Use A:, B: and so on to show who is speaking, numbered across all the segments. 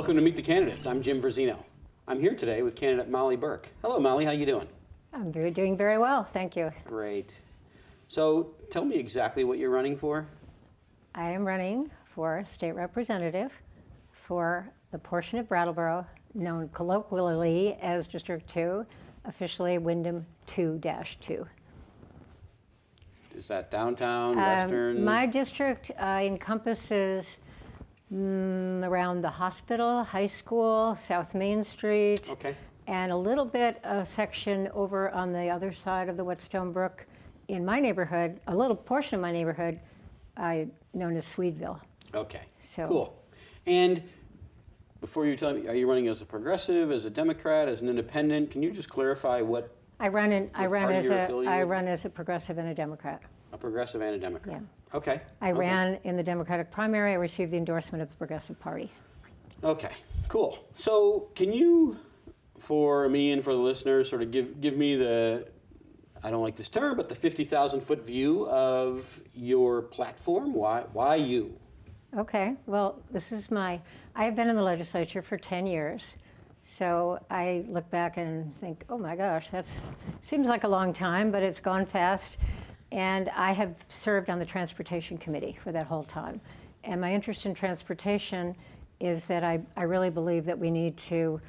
A: welcome to Meet the Candidates. I'm Jim Verzino. I'm here today with candidate Mollie Burke. Hello, Mollie. How you doing?
B: I'm doing very well, thank you.
A: Great. So tell me exactly what you're running for.
B: I am running for state representative for the portion of Brattleboro known colloquially as District 2, officially Wyndham 2-2.
A: Is that downtown, western?
B: My district encompasses around the hospital, high school, South Main Street,
A: Okay.
B: and a little bit of section over on the other side of the Whetstone Brook in my neighborhood, a little portion of my neighborhood known as Swedeville.
A: Okay,
B: So-
A: cool. And before you tell me, are you running as a progressive, as a Democrat, as an independent? Can you just clarify what
B: I run
A: party you're affiliated with?
B: as a progressive and a Democrat.
A: a progressive and a Democrat?
B: Yeah.
A: Okay.
B: I
A: okay.
B: ran in the Democratic primary. I received the endorsement of the Progressive Party.
A: Okay, cool. So can you, for me and for the listeners, sort of give me the, I don't like this term, but the 50,000-foot view of your platform? Why you?
B: Okay, well, I have been in the legislature for 10 years. So I look back and think, oh my gosh, seems like a long time, but it's gone fast. And I have served on the Transportation Committee for that whole time. And my interest in transportation is that I really believe that we need to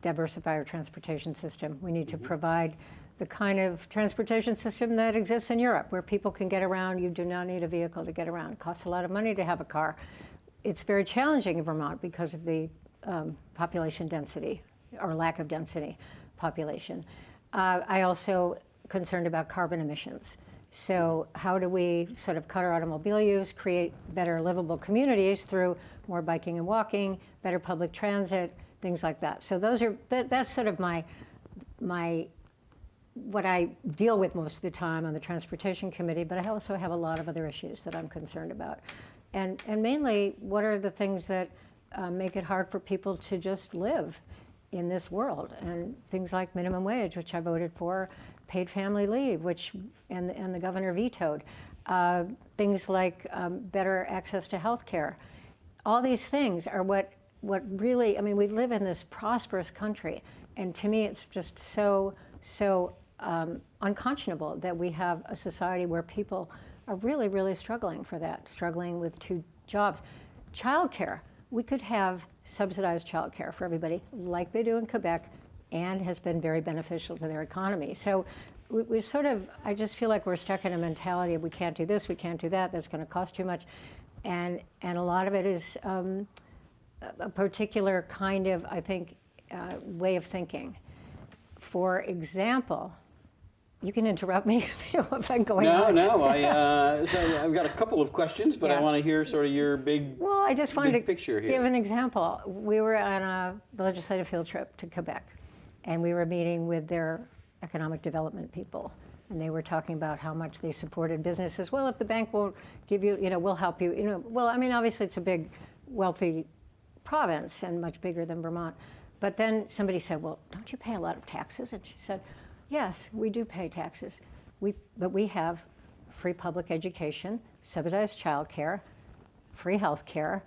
B: diversify our transportation system. We need to provide the kind of transportation system that exists in Europe, where people can get around. You do not need a vehicle to get around. It costs a lot of money to have a car. It's very challenging in Vermont because of the population density, or lack of density population. I also concerned about carbon emissions. So how do we sort of cut our automobile use, create better livable communities through more biking and walking, better public transit, things like that. So that's sort of what I deal with most of the time on the Transportation Committee, but I also have a lot of other issues that I'm concerned about. And mainly, what are the things that make it hard for people to just live in this world? And things like minimum wage, which I voted for, paid family leave, and the governor vetoed. Things like better access to health care. All these things are what really, I mean, we live in this prosperous country, and to me it's just so unconscionable that we have a society where people are really, really struggling for that, struggling with 2 jobs. Childcare, we could have subsidized childcare for everybody like they do in Quebec, and has been very beneficial to their economy. So we sort of, I just feel like we're stuck in a mentality of we can't do this, we can't do that, that's going to cost too much. And a lot of it is a particular kind of, I think, way of thinking. For example, you can interrupt me if I'm going on.
A: No, so I've got a couple of questions, but I want to hear sort of your big
B: Well, I just wanted to
A: picture here.
B: give an example. We were on a legislative field trip to Quebec, and we were meeting with their economic development people, and they were talking about how much they supported businesses. Well, if the bank won't give you, we'll help you. Well, I mean, obviously it's a big, wealthy province and much bigger than Vermont. But then somebody said, well, don't you pay a lot of taxes? And she said, yes, we do pay taxes. But we have free public education, subsidized childcare, free health care,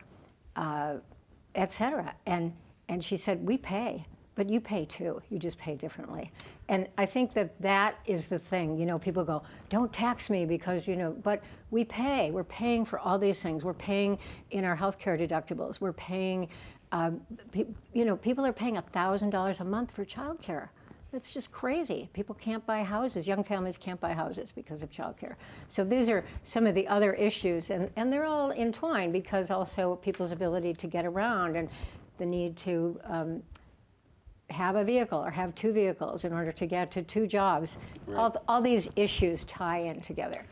B: et cetera. And she said, we pay, but you pay too. You just pay differently. And I think that is the thing. People go, don't tax me because, but we pay. We're paying for all these things. We're paying in our health care deductibles. We're paying, people are paying $1,000 a month for childcare. It's just crazy. People can't buy houses. Young families can't buy houses because of childcare. So these are some of the other issues, and they're all entwined because also people's ability to get around and the need to have a vehicle or have 2 vehicles in order to get to 2 jobs. Right. All these issues tie in together.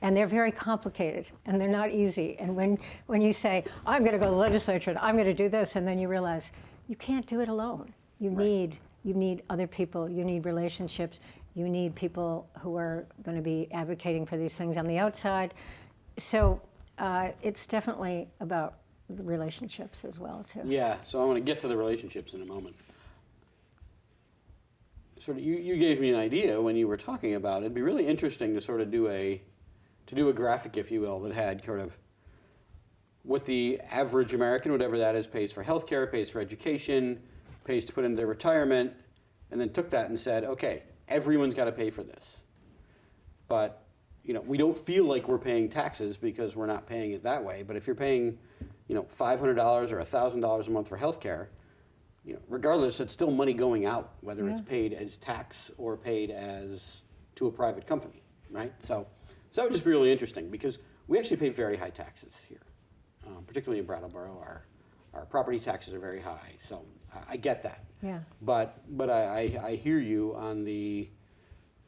B: And they're very complicated, and they're not easy. And when you say, I'm going to go to the legislature and I'm going to do this, and then you realize you can't do it alone. You need other people, you need relationships, you need people who are going to be advocating for these things on the outside. So it's definitely about the relationships as well, too.
A: Yeah, so I want to get to the relationships in a moment. Sort of, you gave me an idea when you were talking about it. It'd be really interesting to sort of do a graphic, if you will, that had sort of what the average American, whatever that is, pays for healthcare, pays for education, pays to put into their retirement, and then took that and said, okay, everyone's got to pay for this. But we don't feel like we're paying taxes because we're not paying it that way. But if you're paying, $500 or $1,000 a month for healthcare, regardless, it's still money going out, whether it's paid as tax or paid as to a private company, right? So that would just be really interesting because we actually pay very high taxes here, particularly in Brattleboro. Our property taxes are very high, so I get that.
B: Yeah.
A: But I hear you on the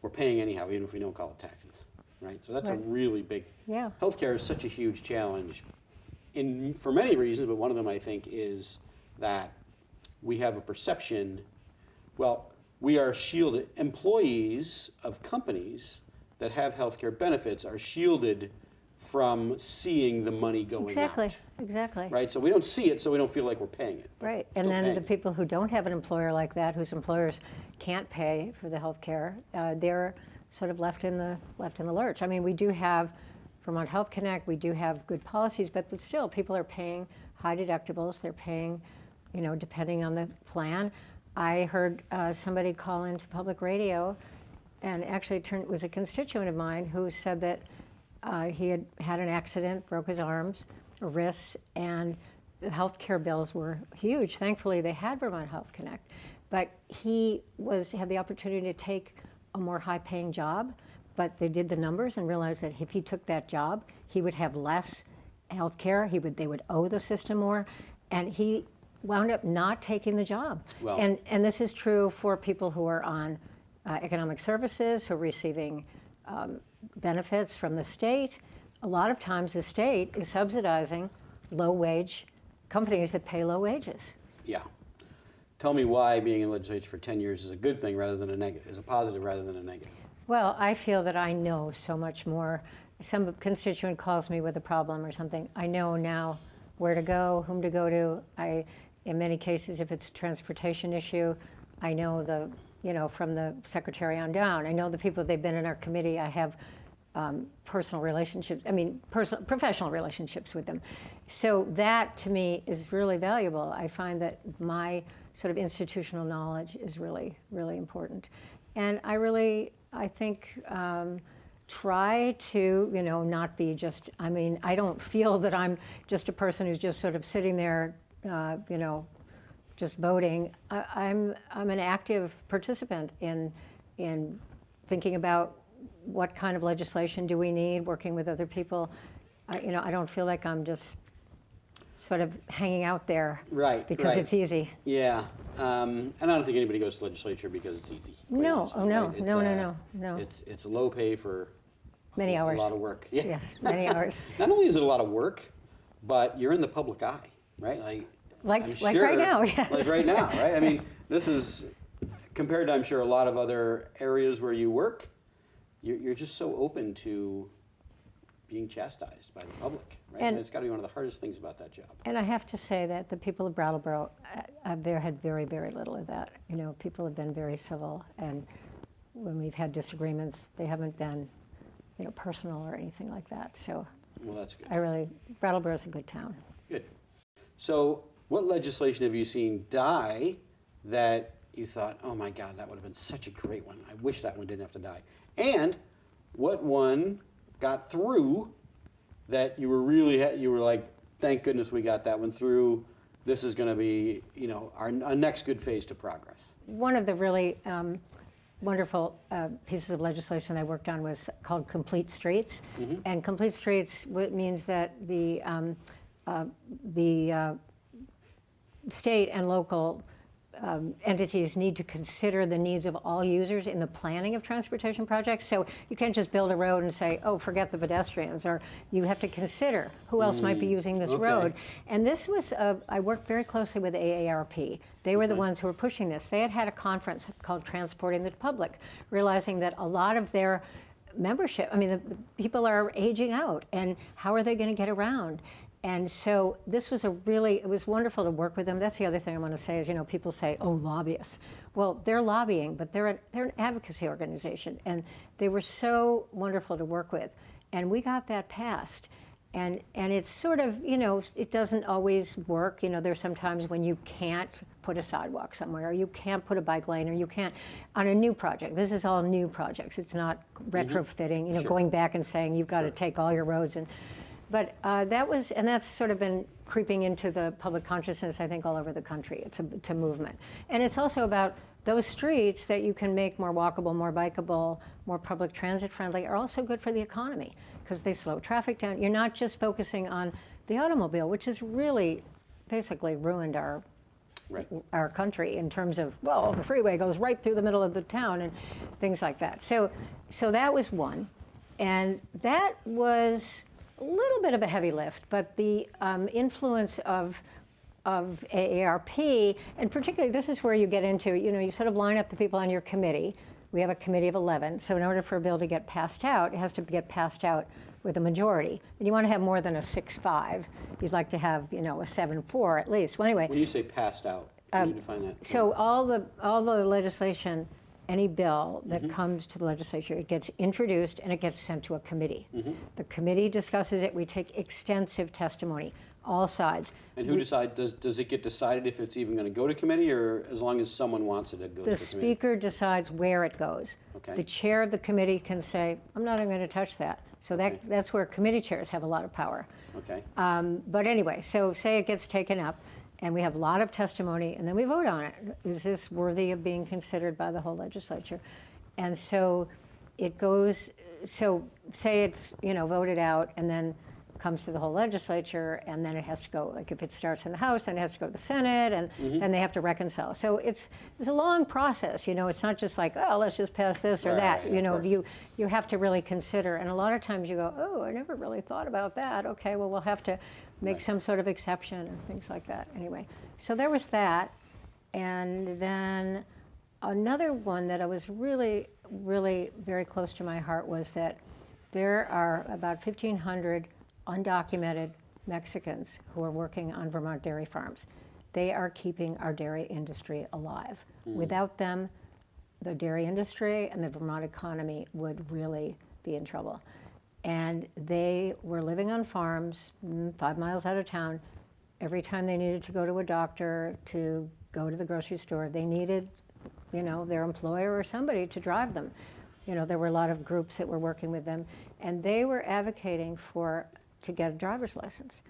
A: we're paying anyhow, even if we don't call it taxes, right? So that's a really big.
B: Yeah.
A: Healthcare is such a huge challenge, for many reasons, but one of them I think is that we have a perception. Well, we are shielded. Employees of companies that have healthcare benefits are shielded from seeing the money going out.
B: Exactly.
A: Right, so we don't see it, so we don't feel like we're paying it.
B: Right, and then the people who don't have an employer like that, whose employers can't pay for the health care, they're sort of left in the lurch. I mean, we do have Vermont Health Connect, we do have good policies, but still, people are paying high deductibles. They're paying, depending on the plan. I heard somebody call into public radio, and actually it was a constituent of mine who said that he had had an accident, broke his arms, wrists, and the health care bills were huge. Thankfully, they had Vermont Health Connect, but he had the opportunity to take a more high-paying job, but they did the numbers and realized that if he took that job, he would have less health care, they would owe the system more, and he wound up not taking the job.
A: Well,
B: and this is true for people who are on economic services, who are receiving benefits from the state. A lot of times the state is subsidizing low-wage companies that pay low wages.
A: Yeah. Tell me why being in the legislature for 10 years is a good thing rather than a negative, is a positive rather than a negative.
B: Well, I feel that I know so much more. Some constituent calls me with a problem or something. I know now where to go, whom to go to. In many cases, if it's a transportation issue, I know from the secretary on down. I know the people, they've been in our committee. I have personal relationships, professional relationships with them. So that, to me, is really valuable. I find that my sort of institutional knowledge is really, really important. And I think, try to, not be just, I don't feel that I'm just a person who's just sort of sitting there, just voting. I'm an active participant in thinking about what kind of legislation do we need, working with other people. I don't feel like I'm just sort of hanging out there because it's easy.
A: Yeah, and I don't think anybody goes to legislature because it's easy.
B: No, no.
A: It's a low pay for
B: many hours.
A: A lot of work.
B: Yeah, many hours.
A: Not only is it a lot of work, but you're in the public eye, right?
B: Like right now, yeah.
A: Like right now, right? This is compared to, I'm sure, a lot of other areas where you work. You're just so open to being chastised by the public, right? And it's got to be one of the hardest things about that job.
B: And I have to say that the people of Brattleboro, there had very, very little of that. People have been very civil, and when we've had disagreements, they haven't been, personal or anything like that. So,
A: well, that's good.
B: Brattleboro's a good town.
A: Good. So, what legislation have you seen die that you thought, oh my God, that would have been such a great one. I wish that one didn't have to die. And what one got through that you were like, thank goodness we got that one through. This is going to be, our next good phase to progress.
B: One of the really wonderful pieces of legislation I worked on was called Complete Streets. Mm-hmm. And Complete Streets means that the state and local entities need to consider the needs of all users in the planning of transportation projects. So you can't just build a road and say, oh, forget the pedestrians, or you have to consider who else might be using this road. And this was, I worked very closely with AARP. They were the ones who were pushing this. They had a conference called Transporting the Public, realizing that a lot of their membership, the people are aging out, and how are they going to get around? And so this was it was wonderful to work with them. That's the other thing I want to say is, people say, oh, lobbyists. Well, they're lobbying, but they're an advocacy organization. And they were so wonderful to work with. And we got that passed. And it's sort of, it doesn't always work. There's sometimes when you can't put a sidewalk somewhere, or you can't put a bike lane, or you can't, on a new project. This is all new projects. It's not retrofitting,
A: Sure.
B: going back and saying you've got to
A: Sure.
B: take all your roads. But that's sort of been creeping into the public consciousness, I think, all over the country. It's a movement. And it's also about those streets that you can make more walkable, more bikeable, more public transit friendly are also good for the economy because they slow traffic down. You're not just focusing on the automobile, which has really basically ruined our country in terms of, well, the freeway goes right through the middle of the town and things like that. So that was one. And that was a little bit of a heavy lift, but the influence of AARP, and particularly this is where you get into, you sort of line up the people on your committee. We have a committee of 11, so in order for a bill to get passed out, it has to get passed out with a majority. And you want to have more than a 6-5. You'd like to have, a 7-4 at least. Well, anyway.
A: When you say passed out, can you define that?
B: So all the legislation, any bill that comes to the legislature, it gets introduced and it gets sent to a committee. The committee discusses it. We take extensive testimony, all sides.
A: And who decides, does it get decided if it's even going to go to committee, or as long as someone wants it, it goes to committee?
B: The speaker decides where it goes.
A: Okay.
B: The chair of the committee can say, I'm not even going to touch that. So that's where committee chairs have a lot of power.
A: Okay.
B: But anyway, so say it gets taken up, and we have a lot of testimony, and then we vote on it. Is this worthy of being considered by the whole legislature? And so it goes, so say it's, voted out, and then comes to the whole legislature, and then it has to go, like if it starts in the House, then it has to go to the Senate, and then they have to reconcile. So it's a long process, it's not just like, oh, let's just pass this or that. You have to really consider, and a lot of times you go, oh, I never really thought about that. Okay, well, we'll have to make some sort of exception and things like that. Anyway, so there was that, and then another one that I was really, really very close to my heart was that there are about 1,500 undocumented Mexicans who are working on Vermont dairy farms. They are keeping our dairy industry alive. Without them, the dairy industry and the Vermont economy would really be in trouble. And they were living on farms 5 miles out of town. Every time they needed to go to a doctor, to go to the grocery store, they needed, their employer or somebody to drive them. There were a lot of groups that were working with them, and they were advocating to get a driver's license.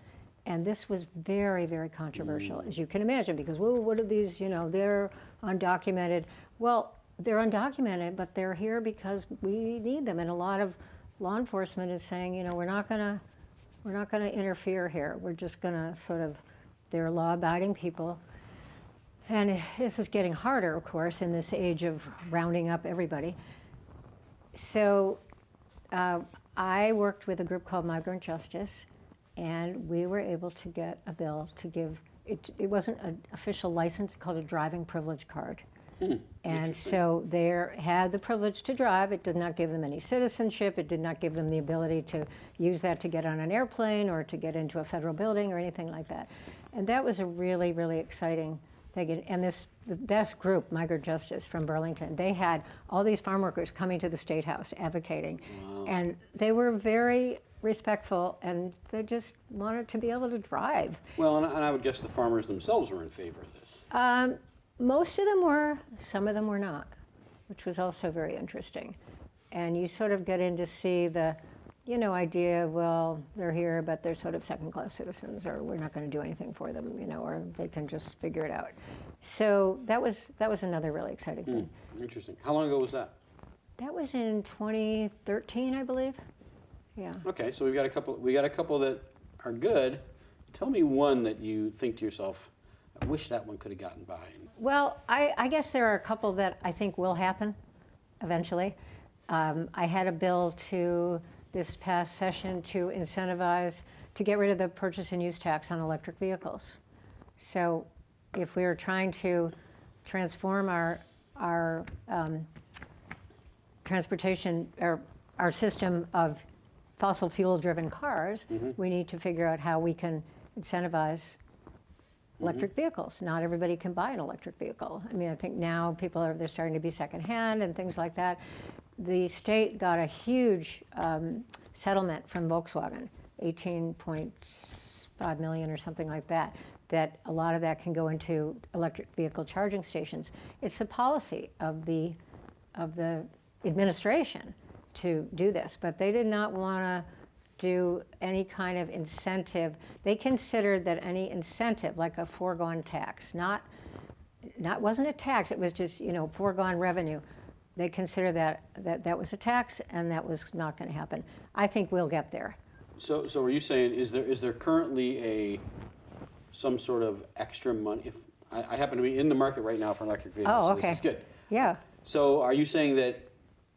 B: And this was very, very controversial, as you can imagine, because, well, what are these, they're undocumented. Well, they're undocumented, but they're here because we need them. And a lot of law enforcement is saying, we're not gonna interfere here. We're just gonna they're law-abiding people. And this is getting harder, of course, in this age of rounding up everybody. So I worked with a group called Migrant Justice, and we were able to get a bill to give, it wasn't an official license, called a driving privilege card. And so they had the privilege to drive. It did not give them any citizenship. It did not give them the ability to use that to get on an airplane or to get into a federal building or anything like that. And that was a really, really exciting thing. And this group, Migrant Justice from Burlington, they had all these farm workers coming to the State House advocating. Wow. And they were very respectful, and they just wanted to be able to drive.
A: Well, and I would guess the farmers themselves were in favor of this.
B: Most of them were, some of them were not, which was also very interesting. And you sort of get in to see the, idea, well, they're here, but they're sort of second-class citizens, or we're not going to do anything for them, or they can just figure it out. So that was another really exciting thing.
A: Interesting. How long ago was that?
B: That was in 2013, I believe. Yeah.
A: Okay, so we got a couple that are good. Tell me one that you think to yourself, I wish that one could have gotten by.
B: Well, I guess there are a couple that I think will happen eventually. I had a bill this past session to incentivize, to get rid of the purchase and use tax on electric vehicles. So if we are trying to transform our transportation, or our system of fossil fuel driven cars, we need to figure out how we can incentivize electric vehicles. Not everybody can buy an electric vehicle. I mean, I think now they're starting to be secondhand and things like that. The state got a huge settlement from Volkswagen 18.5 million or something like that, that a lot of that can go into electric vehicle charging stations. It's the policy of the administration to do this, but they did not want to do any kind of incentive. They considered that any incentive, like a foregone tax, wasn't a tax, it was just, foregone revenue. They consider that was a tax, and that was not going to happen. I think we'll get there.
A: So are you saying, is there currently some sort of extra money? If I happen to be in the market right now for an electric vehicle,
B: Oh,
A: so
B: okay.
A: this is good.
B: Yeah.
A: So are you saying that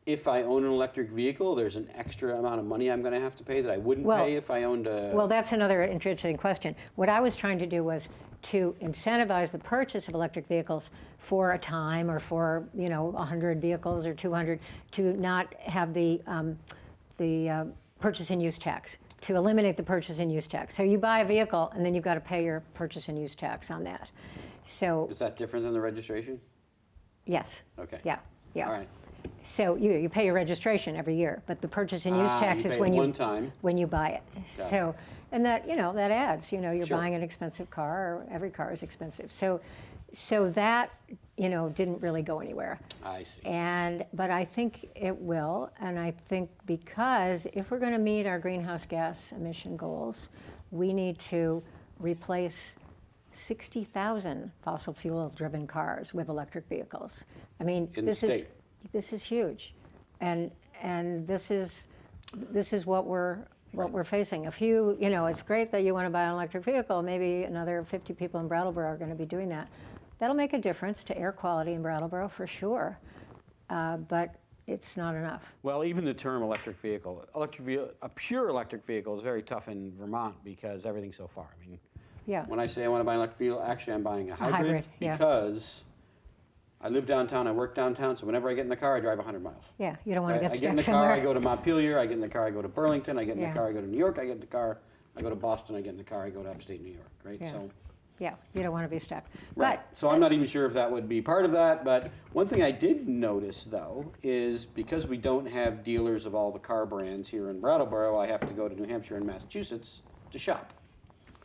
A: if I own an electric vehicle, there's an extra amount of money I'm going to have to pay that I wouldn't pay if I owned a...
B: Well, that's another interesting question. What I was trying to do was to incentivize the purchase of electric vehicles for a time, or for 100 vehicles or 200, to not have the purchase and use tax, to eliminate the purchase and use tax. So you buy a vehicle, and then you've got to pay your purchase and use tax on that. So
A: Is that different than the registration?
B: yes.
A: Okay.
B: Yeah.
A: All right.
B: So you pay your registration every year, but the purchase and use tax
A: you
B: is
A: pay
B: when
A: it
B: you
A: one time.
B: when you buy it.
A: Got it.
B: So, and that that adds. You're
A: Sure.
B: buying an expensive car. Every car is expensive. So that didn't really go anywhere.
A: I see.
B: But I think it will, and I think because if we're going to meet our greenhouse gas emission goals, we need to replace 60,000 fossil fuel driven cars with electric vehicles. I mean,
A: In the state.
B: This is huge, and this is what we're facing. A few, it's great that you want to buy an electric vehicle. Maybe another 50 people in Brattleboro are going to be doing that. That'll make a difference to air quality in Brattleboro for sure, but it's not enough.
A: Well, even the term electric vehicle, a pure electric vehicle is very tough in Vermont because everything's so far. I mean,
B: Yeah.
A: when I say I want to buy an electric vehicle, actually I'm buying a hybrid,
B: yeah.
A: because I live downtown, I work downtown, so whenever I get in the car, I drive 100 miles.
B: Yeah, you don't want to
A: Right?
B: get
A: I get in
B: stuck
A: the car,
B: somewhere.
A: I go to Montpelier, I get in the car, I go to Burlington, I get in
B: Yeah.
A: the car, I go to New York, I get in the car, I go to Boston, I get in the car, I go to upstate New York, right?
B: Yeah.
A: So,
B: Yeah, you don't want to be stuck.
A: right.
B: But
A: So I'm not even sure if that would be part of that, but one thing I did notice, though, is because we don't have dealers of all the car brands here in Brattleboro, I have to go to New Hampshire and Massachusetts to shop,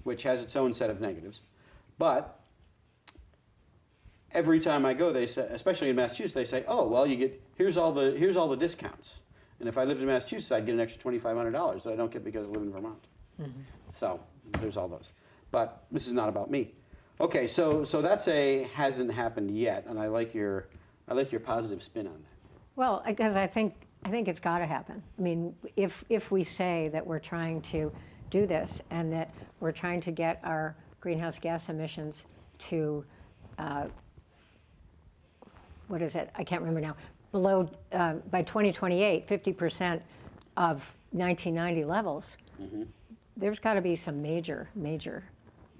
A: which has its own set of negatives. But every time I go, they say, especially in Massachusetts, they say, "Oh, well, here's all the discounts." And if I lived in Massachusetts, I'd get an extra $2,500 that I don't get because I live in Vermont.
B: Mm-hmm.
A: So there's all those. But this is not about me. Okay, so that's hasn't happened yet, and I like your positive spin on that.
B: well, because I think it's got to happen. I mean, if we say that we're trying to do this and that we're trying to get our greenhouse gas emissions to what is it? I can't remember now. Below by 2028, 50% of 1990 levels.
A: Mm-hmm.
B: There's got to be some major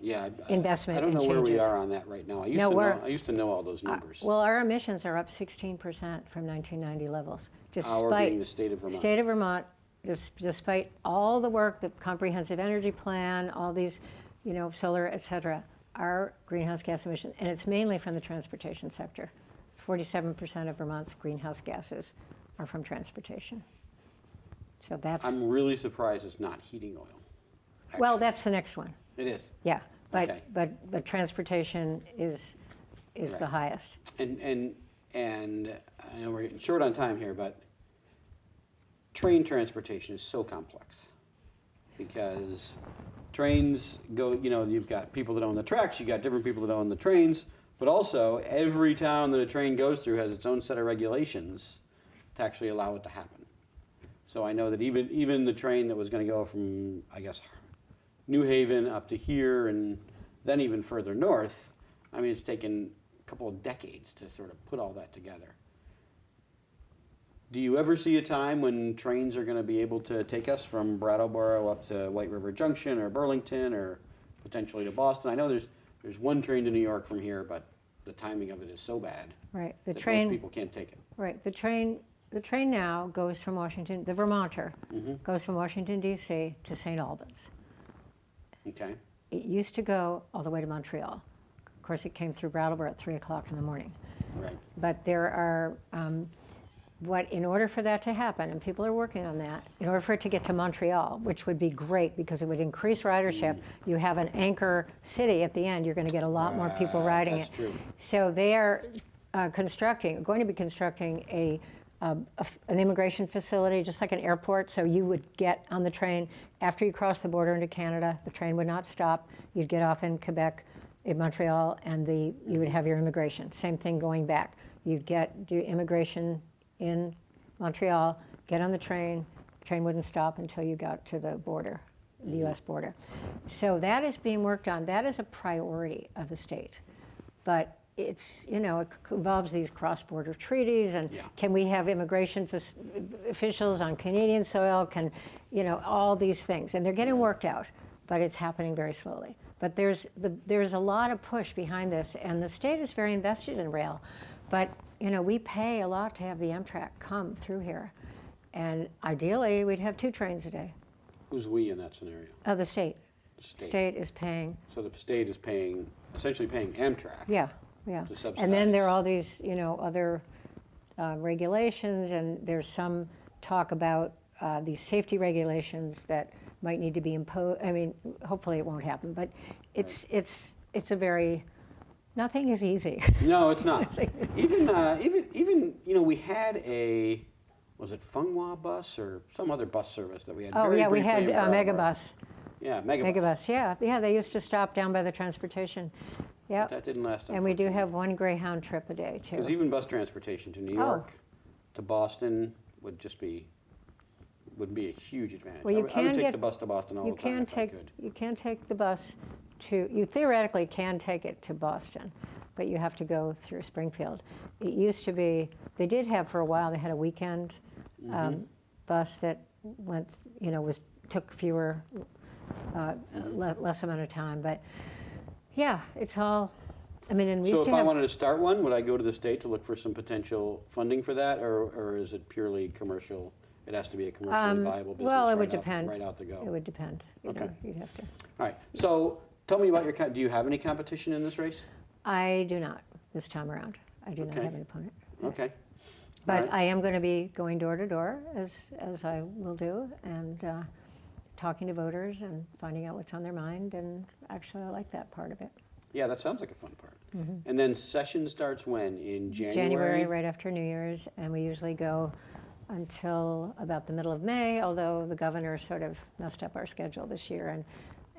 A: Yeah,
B: investment
A: I don't
B: and
A: know where we
B: changes.
A: are on that right now. I used to know all those numbers.
B: Well, our emissions are up 16% from 1990 levels,
A: Our being the state of Vermont.
B: State of Vermont, despite all the work, the comprehensive energy plan, all these, solar, et cetera, our greenhouse gas emissions, and it's mainly from the transportation sector. 47% of Vermont's greenhouse gases are from transportation. So that's,
A: I'm really surprised it's not heating oil.
B: well,
A: actually.
B: that's the next one.
A: It is.
B: Yeah, but
A: Okay.
B: but transportation is the
A: Right.
B: highest.
A: And I know we're getting short on time here, but train transportation is so complex because trains go, you've got people that own the tracks, you've got different people that own the trains, but also every town that a train goes through has its own set of regulations to actually allow it to happen. So I know that even the train that was going to go from, I guess, New Haven up to here and then even further north, I mean, it's taken a couple of decades to sort of put all that together. Do you ever see a time when trains are going to be able to take us from Brattleboro up to White River Junction or Burlington or potentially to Boston? I know there's one train to New York from here, but the timing of it is so bad
B: Right,
A: that most people can't take it.
B: Right, the train now goes from Washington, the Vermonter goes from Washington D.C. to St. Albans.
A: Okay.
B: It used to go all the way to Montreal. Of course, it came through Brattleboro at 3 o'clock in the morning.
A: Right.
B: But there are in order for that to happen, and people are working on that, in order for it to get to Montreal, which would be great because it would increase ridership, you have an anchor city at the end, you're going to get a lot more people riding
A: that's
B: it.
A: true.
B: So they are going to be constructing an immigration facility, just like an airport. So you would get on the train after you cross the border into Canada. The train would not stop. You'd get off in Quebec, in Montreal, and you would have your immigration. Same thing going back. You'd do immigration in Montreal, get on the train wouldn't stop until you got to the border, the U.S. border. So that is being worked on. That is a priority of the state. But it's, it involves these cross-border treaties, and can we have immigration officials on Canadian soil, all these things. And they're getting worked out, but it's happening very slowly. But there's a lot of push behind this, and the state is very invested in rail. But, we pay a lot to have the Amtrak come through here. And ideally, we'd have 2 trains a day.
A: Who's we in that scenario?
B: Oh, the state.
A: The
B: State is paying.
A: So the state is essentially paying Amtrak.
B: Yeah.
A: To subsidize.
B: And then there are all these, other regulations, and there's some talk about these safety regulations that might need to be imposed. I mean, hopefully it won't happen, but it's a very, nothing is easy.
A: No, it's not. even we had was it Funghua bus or some other bus service that we had?
B: Oh,
A: very
B: yeah, we
A: briefly
B: had Megabus.
A: Yeah, Megabus.
B: Megabus, yeah, they used to stop down by the transportation. Yeah.
A: That didn't last.
B: And we do have 1 Greyhound trip a day, too.
A: Because even bus transportation to New York, to Boston would be a huge advantage.
B: Well,
A: I would take the bus to Boston all the time if I could.
B: You can take the bus you theoretically can take it to Boston, but you have to go through Springfield. It used to be, they did have for a while, they had a weekend bus that went, took fewer, less amount of time, but yeah, it's all, and we
A: So
B: used
A: if
B: to
A: I
B: have,
A: wanted to start one, would I go to the state to look for some potential funding for that, or is it purely commercial? It has to be a commercially viable business.
B: well, it would depend.
A: Right out the go.
B: It would depend.
A: Okay.
B: You'd have to.
A: All right. So tell me about do you have any competition in this race?
B: I do not this time around. I do not have an opponent.
A: Okay.
B: But I am going to be going door to door, as I will do, and talking to voters and finding out what's on their mind. And actually, I like that part of it.
A: Yeah, that sounds like a fun part. And then session starts when? In January?
B: January, right after New Year's, and we usually go until about the middle of May, although the governor sort of messed up our schedule this year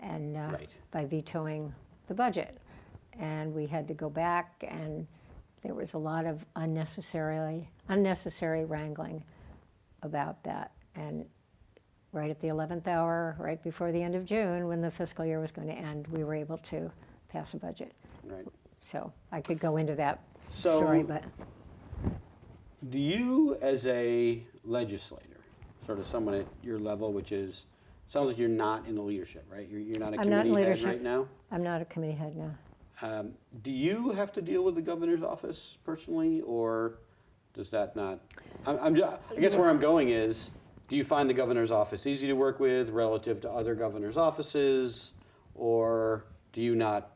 B: and by vetoing the budget. And we had to go back, and there was a lot of unnecessary wrangling about that. And right at the 11th hour, right before the end of June, when the fiscal year was going to end, we were able to pass a budget.
A: Right.
B: So I could go into that story, but...
A: Do you, as a legislator, sort of someone at your level, which is, sounds like you're not in the leadership, right? You're not a committee head right now?
B: I'm not a committee head now.
A: Do you have to deal with the governor's office personally, or does that not? I guess where I'm going is, do you find the governor's office easy to work with relative to other governor's offices, or do you not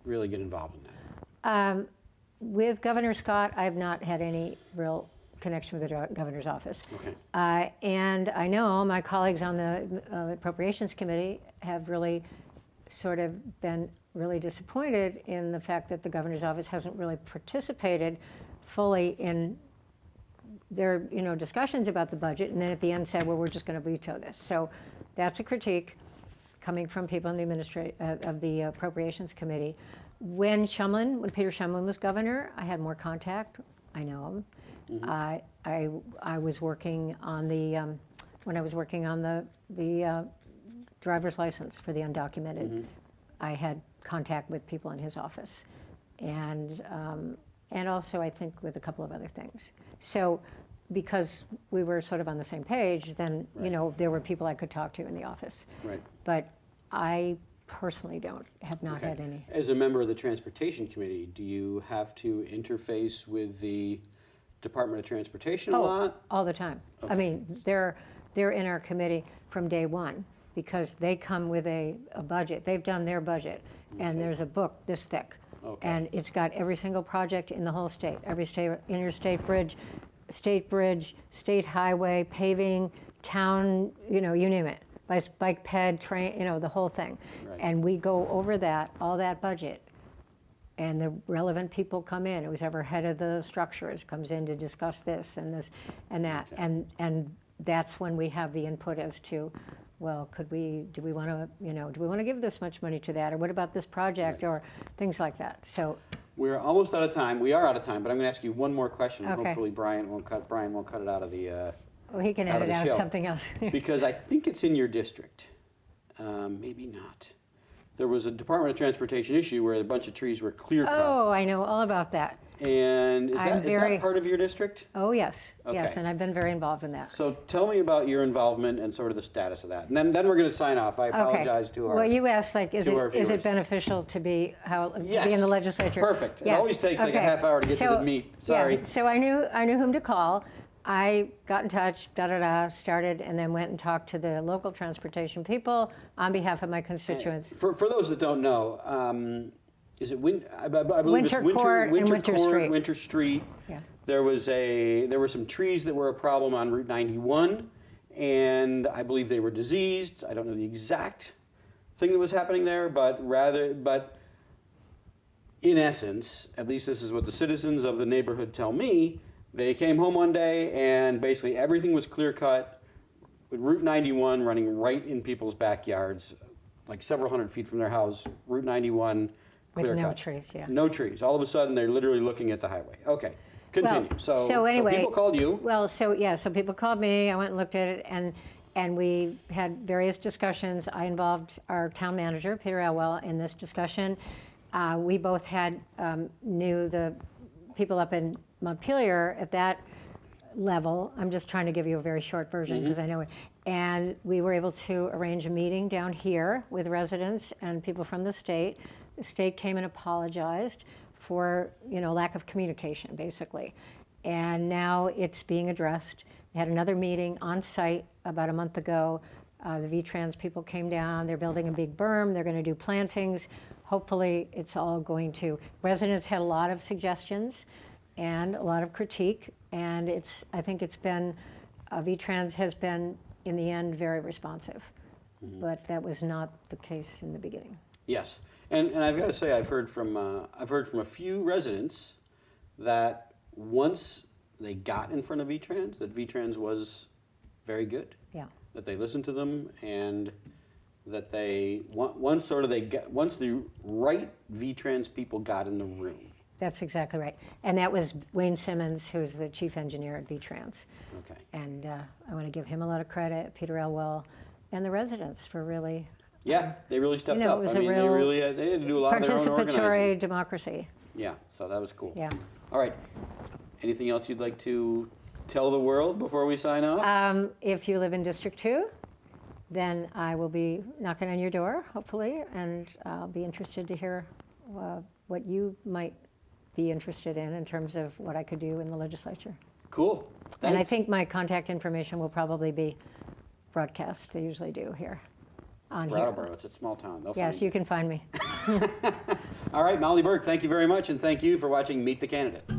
A: really get involved in that?
B: With Governor Scott, I have not had any real connection with the governor's office.
A: Okay.
B: And I know my colleagues on the Appropriations Committee have really sort of been really disappointed in the fact that the governor's office hasn't really participated fully in their discussions about the budget, and then at the end said, well, we're just going to veto this. So that's a critique coming from people in the Appropriations Committee. When Peter Shumlin was governor, I had more contact. I know him. I was working on when I was working on the driver's license for the undocumented. I had contact with people in his office, and also I think with a couple of other things. So because we were sort of on the same page, then there were people I could talk to in the office.
A: Right.
B: But I personally have not had any.
A: As a member of the Transportation Committee, do you have to interface with the Department of Transportation a lot?
B: All the time.
A: Okay.
B: I mean, they're in our committee from day one because they come with a budget. They've done their budget, and there's a book this thick, and it's got every single project in the whole state, every interstate bridge, state bridge, state highway, paving, town, you name it, bike ped, train, the whole thing.
A: Right.
B: And we go over that, all that budget, and the relevant people come in. Who's ever head of the structures comes in to discuss this and that,
A: Okay.
B: and that's when we have the input as to, well, do we want to give this much money to that, or what about this project,
A: Right.
B: or things like that. So,
A: We're almost out of time. We are out of time, but I'm going to ask you one more question.
B: Okay.
A: Hopefully Brian won't cut it out of the
B: well, he can
A: out of
B: edit
A: the
B: out
A: show.
B: something else.
A: because I think it's in your district. Maybe not. There was a Department of Transportation issue where a bunch of trees were clear cut.
B: Oh, I know all about that.
A: And is
B: I'm
A: that
B: very-
A: part of your district?
B: Oh, yes, yes,
A: Okay.
B: and I've been very involved in that.
A: So tell me about your involvement and sort of the status of that. And then we're going to sign off. I apologize to our...
B: Well, you asked, like, is
A: to our
B: it
A: viewers.
B: beneficial to be
A: Yes.
B: in the legislature?
A: Perfect. It
B: Yes.
A: always takes like a
B: Okay.
A: half hour to get to
B: So-
A: the meat. Sorry.
B: Yeah. So I knew whom to call. I got in touch, started, and then went and talked to the local transportation people on behalf of my constituents.
A: For those that don't know, is it I believe it's
B: Winter Court and Winter
A: Court,
B: Street.
A: Winter Street.
B: Yeah.
A: There were some trees that were a problem on Route 91, and I believe they were diseased. I don't know the exact thing that was happening there, but in essence, at least this is what the citizens of the neighborhood tell me. They came home one day and basically everything was clear cut, with Route 91 running right in people's backyards, like several hundred feet from their house. Route 91 clear
B: With no
A: cut.
B: trees, yeah.
A: No trees. All of a sudden, they're literally looking at the highway. Okay, continue.
B: Well,
A: So
B: anyway,
A: people called you.
B: Well, so people called me. I went and looked at it, and we had various discussions. I involved our town manager, Peter Elwell, in this discussion. We both knew the people up in Montpelier at that level. I'm just trying to give you a very short version because I know it. And we were able to arrange a meeting down here with residents and people from the state. The state came and apologized for lack of communication, basically. And now it's being addressed. They had another meeting on site about a month ago. The V-Trans people came down. They're building a big berm. They're going to do plantings. Hopefully, it's all going to. Residents had a lot of suggestions and a lot of critique, and I think it's been, V-Trans has been, in the end, very responsive. But that was not the case in the beginning.
A: Yes, and I've got to say I've heard from a few residents that once they got in front of V-Trans, that V-Trans was very good.
B: Yeah.
A: That they listened to them, and that once the right V-Trans people got in the room.
B: That's exactly right. And that was Wayne Simmons, who's the chief engineer at V-Trans.
A: Okay.
B: And I want to give him a lot of credit, Peter Elwell, and the residents for really
A: Yeah, they really stepped
B: it
A: up.
B: was
A: I mean,
B: a real
A: they had to do a lot of their own organizing.
B: participatory democracy.
A: Yeah, so that was cool.
B: Yeah.
A: All right. Anything else you'd like to tell the world before we sign off?
B: If you live in District 2, then I will be knocking on your door, hopefully, and I'll be interested to hear what you might be interested in terms of what I could do in the legislature.
A: Cool. Thanks.
B: And I think my contact information will probably be broadcast. They usually do here on here.
A: Brattleboro, it's a small town. They'll
B: Yes,
A: find
B: you can find me.
A: All right, Mollie Burke, thank you very much, and thank you for watching Meet the Candidates.